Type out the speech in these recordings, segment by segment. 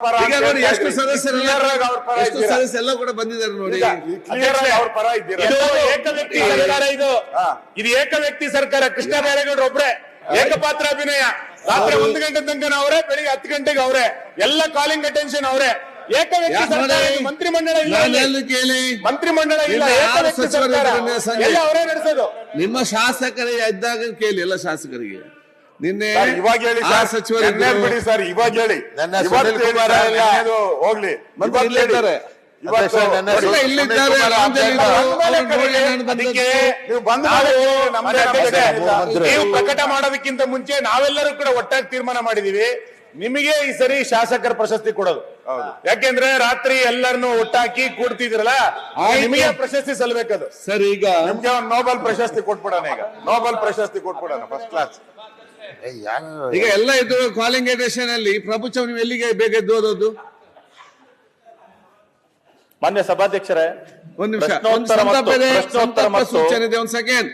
ಈಗ ನೋಡಿ ಎಷ್ಟು ಸದಸ್ಯರೆಲ್ಲ ಕೂಡ ಬಂದಿದ್ದಾರೆ ನೋಡಿ. ಇದು ಏಕವ್ಯಕ್ತಿ ಸರ್ಕಾರ, ಇದು ಏಕವ್ಯಕ್ತಿ ಸರ್ಕಾರ. ಕೃಷ್ಣ ಬೈರೇಗೌಡರು ಒಬ್ರೆ ಏಕಪಾತ್ರ ಅಭಿನಯ. ರಾತ್ರಿ 1 ಗಂಟೆ ತನಕ ಅವರೇ, ಬೆಳಿಗ್ಗೆ 10 ಗಂಟೆಗೆ ಅವರೇ, ಎಲ್ಲ ಕಾಲಿಂಗ್ ಅಟೆನ್ಷನ್ ಅವರೇ. ಏಕವ್ಯಕ್ತಿ ಸರ್ಕಾರ. ಮಂತ್ರಿಮಂಡಲ ಇಲ್ಲ, ಮಂತ್ರಿಮಂಡಲ ಇಲ್ಲ, ಏಕವ್ಯಕ್ತಿ ಸರ್ಕಾರ ಎಲ್ಲ ಅವರೇ ನಡೆಸೋದು. ನಿಮ್ಮ ಶಾಸಕರಿಗೆ ಇದ್ದಾಗ ಕೇಳಿ, ಎಲ್ಲ ಶಾಸಕರಿಗೆ ನಿನ್ನೆ ಇವಾಗ ಹೇಳಿ ಸಚಿವರು ಬಿಡಿ ಸರ್, ಇವಾಗ ಹೇಳಿ ಹೋಗ್ಲಿ. ನೀವು ಪ್ರಕಟ ಮಾಡೋದಕ್ಕಿಂತ ಮುಂಚೆ ನಾವೆಲ್ಲರೂ ಕೂಡ ಒಟ್ಟಾಗಿ ತೀರ್ಮಾನ ಮಾಡಿದೀವಿ, ನಿಮಗೆ ಈ ಸರಿ ಶಾಸಕರ ಪ್ರಶಸ್ತಿ ಕೊಡೋದು. ಯಾಕೆಂದ್ರೆ ರಾತ್ರಿ ಎಲ್ಲರನ್ನು ಒಟ್ಟಾಕಿ ಕೂಡ್ತಿದ್ರಲ್ಲ, ನಿಮಗೆ ಪ್ರಶಸ್ತಿ ಸಲ್ಬೇಕದು. ಸರ್, ಈಗ ನಿಮ್ಗೆ ಒಂದು ನೋಬೆಲ್ ಪ್ರಶಸ್ತಿ ಕೊಟ್ಬಿಡೋಣ. ಈಗ ನೋಬೆಲ್ ಪ್ರಶಸ್ತಿ ಕೊಟ್ಬಿಡೋಣ, ಫಸ್ಟ್ ಕ್ಲಾಸ್. ಈಗ ಎಲ್ಲ ಇದು ಕಾಲಿಂಗ್ ಅಟೆನ್ಷನ್ ಅಲ್ಲಿ ಪ್ರಭುತ್ವ ನೀವು ಎಲ್ಲಿಗೆ ಬೇಗ ಎದ್ದು ಮಾನ್ಯ ಸಭಾಧ್ಯಕ್ಷರೇ, ಒಂದು ನಿಮಿಷ,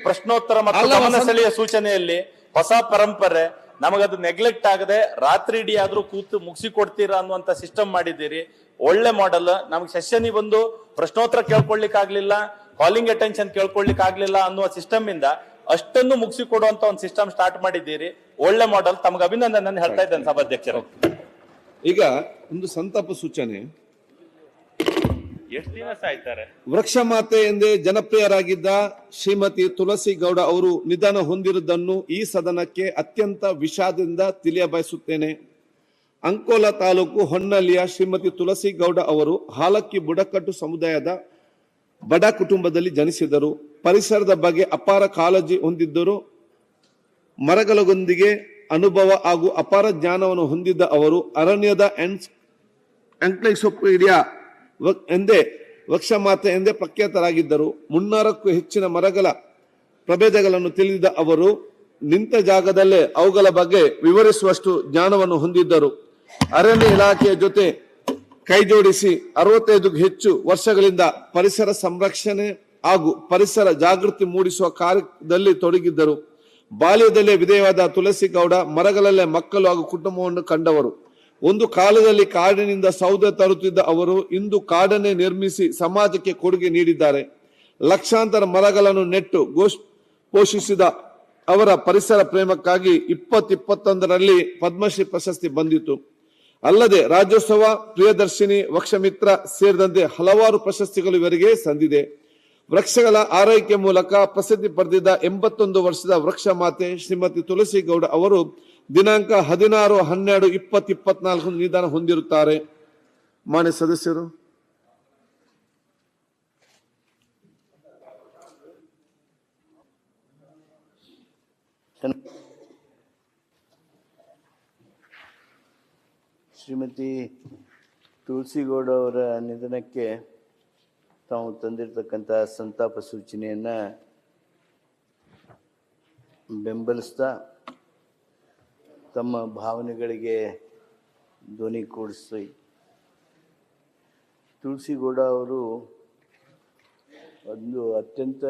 ಪ್ರಶ್ನೋತ್ತರ ಮತ್ತು ಗಮನ ಸೆಳೆಯುವ ಸೂಚನೆಯಲ್ಲಿ ಹೊಸ ಪರಂಪರೆ, ನಮಗದು ನೆಗ್ಲೆಕ್ಟ್ ಆಗದೆ ರಾತ್ರಿ ಇಡೀ ಆದ್ರೂ ಕೂತು ಮುಗಿಸಿ ಕೊಡ್ತೀರಾ ಅನ್ನುವಂತ ಸಿಸ್ಟಮ್ ಮಾಡಿದ್ದೀರಿ. ಒಳ್ಳೆ ಮಾಡೆಲ್. ನಮ್ಗೆ ಸೆಷನ್ ಬಂದು ಪ್ರಶ್ನೋತ್ತರ ಕೇಳ್ಕೊಳ್ಲಿಕ್ಕೆ ಆಗ್ಲಿಲ್ಲ, ಕಾಲಿಂಗ್ ಅಟೆನ್ಷನ್ ಕೇಳ್ಕೊಳ್ಲಿಕ್ಕೆ ಆಗ್ಲಿಲ್ಲ ಅನ್ನುವ ಸಿಸ್ಟಮ್ ಇಂದ ಅಷ್ಟನ್ನು ಮುಗಿಸಿ ಕೊಡುವಂತ ಒಂದು ಸಿಸ್ಟಮ್ ಸ್ಟಾರ್ಟ್ ಮಾಡಿದ್ದೀರಿ. ಒಳ್ಳೆ ಮಾಡೆಲ್. ತಮ್ಗೆ ಅಭಿನಂದನೆ ಹೇಳ್ತಾ ಇದ್ದೇನೆ ಸಭಾಧ್ಯಕ್ಷರು. ಈಗ ಒಂದು ಸಂತಾಪ ಸೂಚನೆ. ಎಷ್ಟು ದಿವಸ ಆಯ್ತಾರೆ? ವೃಕ್ಷ ಮಾತೆ ಎಂದೇ ಜನಪ್ರಿಯರಾಗಿದ್ದ ಶ್ರೀಮತಿ ತುಳಸಿ ಗೌಡ ಅವರು ನಿಧನ ಹೊಂದಿರುವುದನ್ನು ಈ ಸದನಕ್ಕೆ ಅತ್ಯಂತ ವಿಷಾದದಿಂದ ತಿಳಿಯಬಯಸುತ್ತೇನೆ. ಅಂಕೋಲಾ ತಾಲೂಕು ಹೊನ್ನಳ್ಳಿಯ ಶ್ರೀಮತಿ ತುಳಸಿ ಗೌಡ ಅವರು ಹಾಲಕ್ಕಿ ಬುಡಕಟ್ಟು ಸಮುದಾಯದ ಬಡ ಕುಟುಂಬದಲ್ಲಿ ಜನಿಸಿದರು. ಪರಿಸರದ ಬಗ್ಗೆ ಅಪಾರ ಕಾಳಜಿ ಹೊಂದಿದ್ದರು. ಮರಗಳೊಂದಿಗೆ ಅನುಭವ ಹಾಗೂ ಅಪಾರ ಜ್ಞಾನವನ್ನು ಹೊಂದಿದ್ದ ಅವರು ಅರಣ್ಯದ ಎನ್ಸೈಕ್ಲೋಪೀಡಿಯಾ ಎಂದೇ ವೃಕ್ಷ ಮಾತೆ ಎಂದೇ ಪ್ರಖ್ಯಾತರಾಗಿದ್ದರು. 300ಕ್ಕೂ ಹೆಚ್ಚಿನ ಮರಗಳ ಪ್ರಭೇದಗಳನ್ನು ತಿಳಿದ ಅವರು ನಿಂತ ಜಾಗದಲ್ಲೇ ಅವುಗಳ ಬಗ್ಗೆ ವಿವರಿಸುವಷ್ಟು ಜ್ಞಾನವನ್ನು ಹೊಂದಿದ್ದರು. ಅರಣ್ಯ ಇಲಾಖೆಯ ಜೊತೆ ಕೈಜೋಡಿಸಿ 65ಕ್ಕೂ ಹೆಚ್ಚು ವರ್ಷಗಳಿಂದ ಪರಿಸರ ಸಂರಕ್ಷಣೆ ಹಾಗೂ ಪರಿಸರ ಜಾಗೃತಿ ಮೂಡಿಸುವ ಕಾರ್ಯದಲ್ಲಿ ತೊಡಗಿದ್ದರು. ಬಾಲ್ಯದಲ್ಲೇ ವಿಧೇಯವಾದ ತುಳಸಿ ಗೌಡ ಮರಗಳಲ್ಲೇ ಮಕ್ಕಳು ಹಾಗೂ ಕುಟುಂಬವನ್ನು ಕಂಡವರು. ಒಂದು ಕಾಲದಲ್ಲಿ ಕಾಡಿನಿಂದ ಸೌದೆ ತರುತ್ತಿದ್ದ ಅವರು ಇಂದು ಕಾಡನ್ನೇ ನಿರ್ಮಿಸಿ ಸಮಾಜಕ್ಕೆ ಕೊಡುಗೆ ನೀಡಿದ್ದಾರೆ. ಲಕ್ಷಾಂತರ ಮರಗಳನ್ನು ನೆಟ್ಟು ಪೋಷಿಸಿದ ಅವರ ಪರಿಸರ ಪ್ರೇಮಕ್ಕಾಗಿ 2021ರಲ್ಲಿ ಪದ್ಮಶ್ರೀ ಪ್ರಶಸ್ತಿ ಬಂದಿತು. ಅಲ್ಲದೆ ರಾಜ್ಯೋತ್ಸವ, ಪ್ರಿಯದರ್ಶಿನಿ, ವೃಕ್ಷಮಿತ್ರ ಸೇರಿದಂತೆ ಹಲವಾರು ಪ್ರಶಸ್ತಿಗಳು ಇವರಿಗೆ ಸಂದಿದೆ. ವೃಕ್ಷಗಳ ಆರೈಕೆ ಮೂಲಕ ಪ್ರಸಿದ್ಧಿ ಪಡೆದಿದ್ದ 81 ವರ್ಷದ ವೃಕ್ಷ ಮಾತೆ ಶ್ರೀಮತಿ ತುಳಸಿ ಗೌಡ ಅವರು ದಿನಾಂಕ 16/12/2024 ನಿಧನ ಹೊಂದಿರುತ್ತಾರೆ. ಮಾನ್ಯ ಸದಸ್ಯರು, ಶ್ರೀಮತಿ ತುಳಸಿಗೌಡ ಅವರ ನಿಧನಕ್ಕೆ ತಾವು ತಂದಿರತಕ್ಕಂಥ ಸಂತಾಪ ಸೂಚನೆಯನ್ನು ಬೆಂಬಲಿಸ್ತಾ ತಮ್ಮ ಭಾವನೆಗಳಿಗೆ ಧ್ವನಿ ಕೂಡಿಸಿ, ತುಳಸಿಗೌಡ ಅವರು ಒಂದು ಅತ್ಯಂತ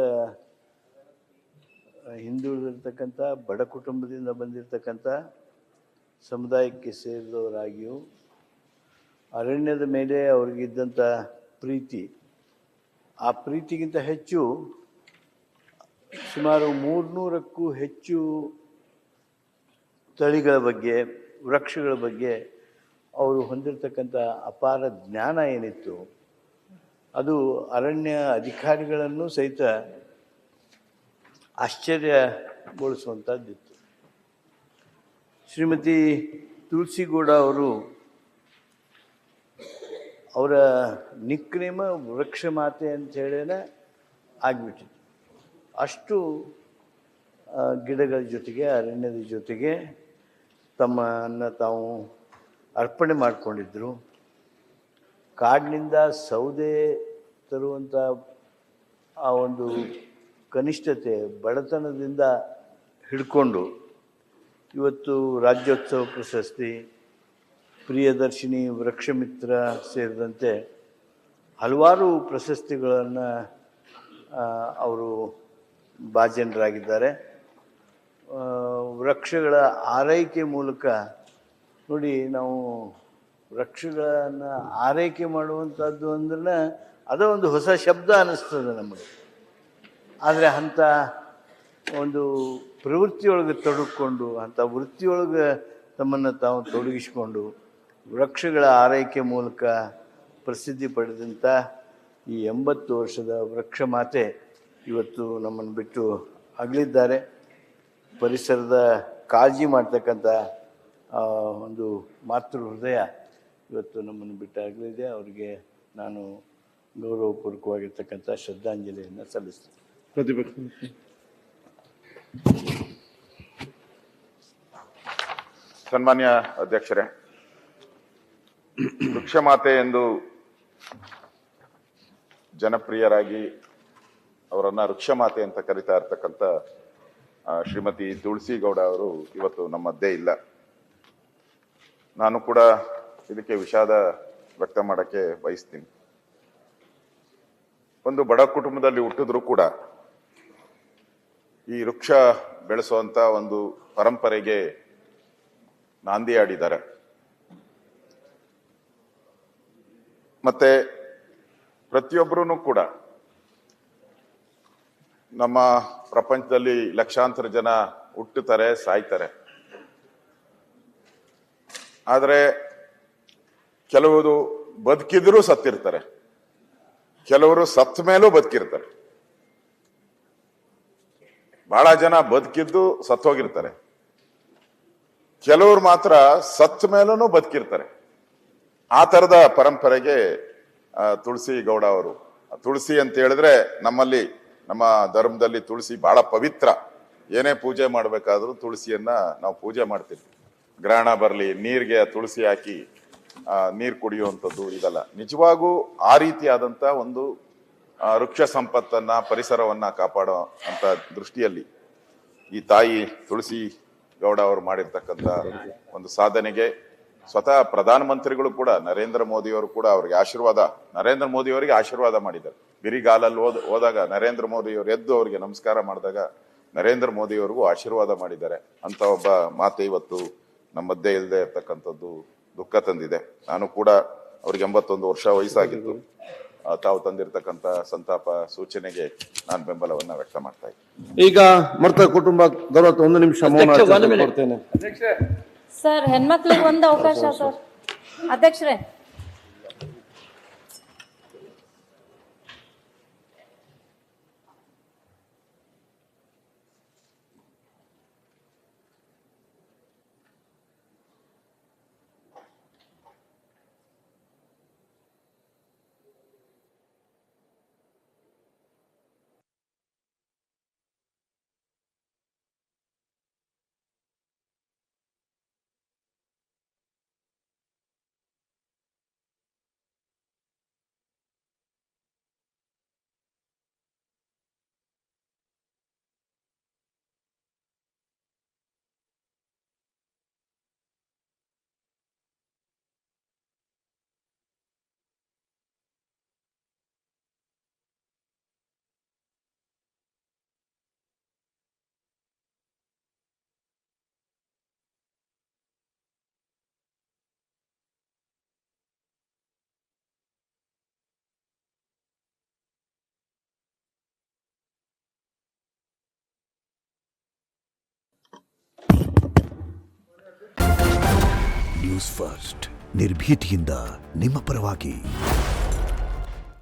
ಹಿಂದುಳಿದಿರ್ತಕ್ಕಂಥ ಬಡ ಕುಟುಂಬದಿಂದ ಬಂದಿರತಕ್ಕಂಥ ಸಮುದಾಯಕ್ಕೆ ಸೇರಿದವರಾಗಿಯೂ ಅರಣ್ಯದ ಮೇಲೆ ಅವ್ರಿಗಿದ್ದಂಥ ಪ್ರೀತಿ, ಆ ಪ್ರೀತಿಗಿಂತ ಹೆಚ್ಚು ಸುಮಾರು 300ಕ್ಕೂ ಹೆಚ್ಚು ತಳಿಗಳ ಬಗ್ಗೆ, ವೃಕ್ಷಗಳ ಬಗ್ಗೆ ಅವರು ಹೊಂದಿರತಕ್ಕಂಥ ಅಪಾರ ಜ್ಞಾನ ಏನಿತ್ತು ಅದು ಅರಣ್ಯ ಅಧಿಕಾರಿಗಳನ್ನು ಸಹಿತ ಆಶ್ಚರ್ಯಗೊಳಿಸುವಂಥದ್ದಿತ್ತು. ಶ್ರೀಮತಿ ತುಳಸಿಗೌಡ ಅವರು ಅವರ ನಿಕ್ನೇಮ ವೃಕ್ಷ ಮಾತೆ ಅಂಥೇಳೇ ಆಗಿಬಿಟ್ಟಿತ್ತು. ಅಷ್ಟು ಗಿಡಗಳ ಜೊತೆಗೆ, ಅರಣ್ಯದ ಜೊತೆಗೆ ತಮ್ಮನ್ನು ತಾವು ಅರ್ಪಣೆ ಮಾಡಿಕೊಂಡಿದ್ದರು. ಕಾಡಿನಿಂದ ಸೌದೆ ತರುವಂಥ ಆ ಒಂದು ಕನಿಷ್ಠತೆ, ಬಡತನದಿಂದ ಹಿಡ್ಕೊಂಡು ಇವತ್ತು ರಾಜ್ಯೋತ್ಸವ ಪ್ರಶಸ್ತಿ, ಪ್ರಿಯದರ್ಶಿನಿ, ವೃಕ್ಷಮಿತ್ರ ಸೇರಿದಂತೆ ಹಲವಾರು ಪ್ರಶಸ್ತಿಗಳನ್ನು ಅವರು ಭಾಜನರಾಗಿದ್ದಾರೆ. ವೃಕ್ಷಗಳ ಆರೈಕೆ ಮೂಲಕ ನೋಡಿ, ನಾವು ವೃಕ್ಷಗಳನ್ನು ಆರೈಕೆ ಮಾಡುವಂಥದ್ದು ಅಂದ್ರೆ ಅದೋ ಒಂದು ಹೊಸ ಶಬ್ದ ಅನ್ನಿಸ್ತದೆ ನಮಗೆ. ಆದರೆ ಅಂಥ ಒಂದು ಪ್ರವೃತ್ತಿಯೊಳಗೆ ತೊಡಗಿಕೊಂಡು, ಅಂಥ ವೃತ್ತಿಯೊಳಗೆ ತಮ್ಮನ್ನು ತಾವು ತೊಡಗಿಸಿಕೊಂಡು ವೃಕ್ಷಗಳ ಆರೈಕೆ ಮೂಲಕ ಪ್ರಸಿದ್ಧಿ ಪಡೆದಂಥ ಈ 80 ವರ್ಷದ ವೃಕ್ಷ ಮಾತೆ ಇವತ್ತು ನಮ್ಮನ್ನು ಬಿಟ್ಟು ಅಗಲಿದ್ದಾರೆ. ಪರಿಸರದ ಕಾಳಜಿ ಮಾಡ್ತಕ್ಕಂಥ ಒಂದು ಮಾತೃ ಹೃದಯ ಇವತ್ತು ನಮ್ಮನ್ನು ಬಿಟ್ಟು ಅಗಲಿದೆ. ಅವರಿಗೆ ನಾನು ಗೌರವಪೂರ್ವಕವಾಗಿರ್ತಕ್ಕಂಥ ಶ್ರದ್ಧಾಂಜಲಿಯನ್ನು ಸಲ್ಲಿಸ್ತೀನಿ. ಪ್ರತಿಪಕ್ಷ ಸನ್ಮಾನ್ಯ ಅಧ್ಯಕ್ಷರೇ, ವೃಕ್ಷ ಮಾತೆ ಎಂದು ಜನಪ್ರಿಯರಾಗಿ ಅವರನ್ನ ವೃಕ್ಷ ಮಾತೆ ಅಂತ ಕರಿತಾ ಇರ್ತಕ್ಕಂಥ ಶ್ರೀಮತಿ ತುಳಸಿ ಗೌಡ ಅವರು ಇವತ್ತು ನಮ್ಮ ಮಧ್ಯೆ ಇಲ್ಲ. ನಾನು ಕೂಡ ಇದಕ್ಕೆ ವಿಷಾದ ವ್ಯಕ್ತ ಮಾಡಕ್ಕೆ ಬಯಸ್ತೀನಿ. ಒಂದು ಬಡ ಕುಟುಂಬದಲ್ಲಿ ಹುಟ್ಟಿದ್ರು ಕೂಡ ಈ ವೃಕ್ಷ ಬೆಳೆಸುವಂತ ಒಂದು ಪರಂಪರೆಗೆ ನಾಂದಿ ಆಡಿದ್ದಾರೆ. ಮತ್ತೆ ಪ್ರತಿಯೊಬ್ಬರೂ ಕೂಡ ನಮ್ಮ ಪ್ರಪಂಚದಲ್ಲಿ ಲಕ್ಷಾಂತರ ಜನ ಹುಟ್ಟುತ್ತಾರೆ, ಸಾಯ್ತಾರೆ. ಆದರೆ ಕೆಲವರು ಬದುಕಿದ್ರೂ ಸತ್ತಿರ್ತಾರೆ, ಕೆಲವರು ಸತ್ತ ಮೇಲೂ ಬದುಕಿರ್ತಾರೆ. ಬಹಳ ಜನ ಬದುಕಿದ್ದು ಸತ್ತೋಗಿರ್ತಾರೆ, ಕೆಲವರು ಮಾತ್ರ ಸತ್ತ ಮೇಲೂ ಬದುಕಿರ್ತಾರೆ. ಆ ತರದ ಪರಂಪರೆಗೆ ತುಳಸಿ ಗೌಡ ಅವರು. ತುಳಸಿ ಅಂತ ಹೇಳಿದ್ರೆ ನಮ್ಮಲ್ಲಿ, ನಮ್ಮ ಧರ್ಮದಲ್ಲಿ ತುಳಸಿ ಬಹಳ ಪವಿತ್ರ. ಏನೇ ಪೂಜೆ ಮಾಡ್ಬೇಕಾದ್ರೂ ತುಳಸಿಯನ್ನ ನಾವು ಪೂಜೆ ಮಾಡ್ತೀವಿ. ಗ್ರಹಣ ಬರಲಿ, ನೀರಿಗೆ ತುಳಸಿ ಹಾಕಿ ನೀರು ಕುಡಿಯುವಂಥದ್ದು ಇದಲ್ಲ. ನಿಜವಾಗೂ ಆ ರೀತಿಯಾದಂಥ ಒಂದು ವೃಕ್ಷ ಸಂಪತ್ತನ್ನ, ಪರಿಸರವನ್ನ ಕಾಪಾಡೋ ಅಂತ ದೃಷ್ಟಿಯಲ್ಲಿ ಈ ತಾಯಿ ತುಳಸಿ ಗೌಡ ಅವರು ಮಾಡಿರ್ತಕ್ಕಂಥ ಒಂದು ಸಾಧನೆಗೆ ಸ್ವತಃ ಪ್ರಧಾನಮಂತ್ರಿಗಳು ಕೂಡ, ನರೇಂದ್ರ ಮೋದಿ ಅವರು ಕೂಡ ಅವ್ರಿಗೆ ನರೇಂದ್ರ ಮೋದಿ ಅವರಿಗೆ ಆಶೀರ್ವಾದ ಮಾಡಿದ್ದಾರೆ. ಬಿರಿಗಾಲಲ್ಲಿ ಹೋದಾಗ ನರೇಂದ್ರ ಮೋದಿ ಅವರು ಎದ್ದು ಅವರಿಗೆ ನಮಸ್ಕಾರ ಮಾಡಿದಾಗ ನರೇಂದ್ರ ಮೋದಿ ಅವರಿಗೂ ಆಶೀರ್ವಾದ ಮಾಡಿದ್ದಾರೆ. ಅಂತ ಒಬ್ಬ ಮಾತೆ ಇವತ್ತು ನಮ್ಮ ಮಧ್ಯೆ ಇಲ್ಲದೆ ಇರ್ತಕ್ಕಂಥದ್ದು ದುಃಖ ತಂದಿದೆ. ನಾನು ಕೂಡ ಅವ್ರಿಗೆ 81 ವರ್ಷ ವಯಸ್ಸಾಗಿತ್ತು. ತಾವು ತಂದಿರತಕ್ಕಂಥ ಸಂತಾಪ ಸೂಚನೆಗೆ ನಾನು ಬೆಂಬಲವನ್ನ ವ್ಯಕ್ತ ಮಾಡ್ತಾ ಇದ್ದೀನಿ. ಈಗ ಮೃತ ಕುಟುಂಬ ಗೌರವ 1 ನಿಮಿಷ ಮೌನ ಕೊಡ್ತೇನೆ. ಸರ್, ಹೆಣ್ಮಕ್ಳಿಗೆ ಒಂದು ಅವಕಾಶ ಸರ್. ಅಧ್ಯಕ್ಷರೇ, ನ್ಯೂಸ್ ಫಸ್ಟ್ ನಿರ್ಭೀತಿಯಿಂದ ನಿಮ್ಮ ಪರವಾಗಿ.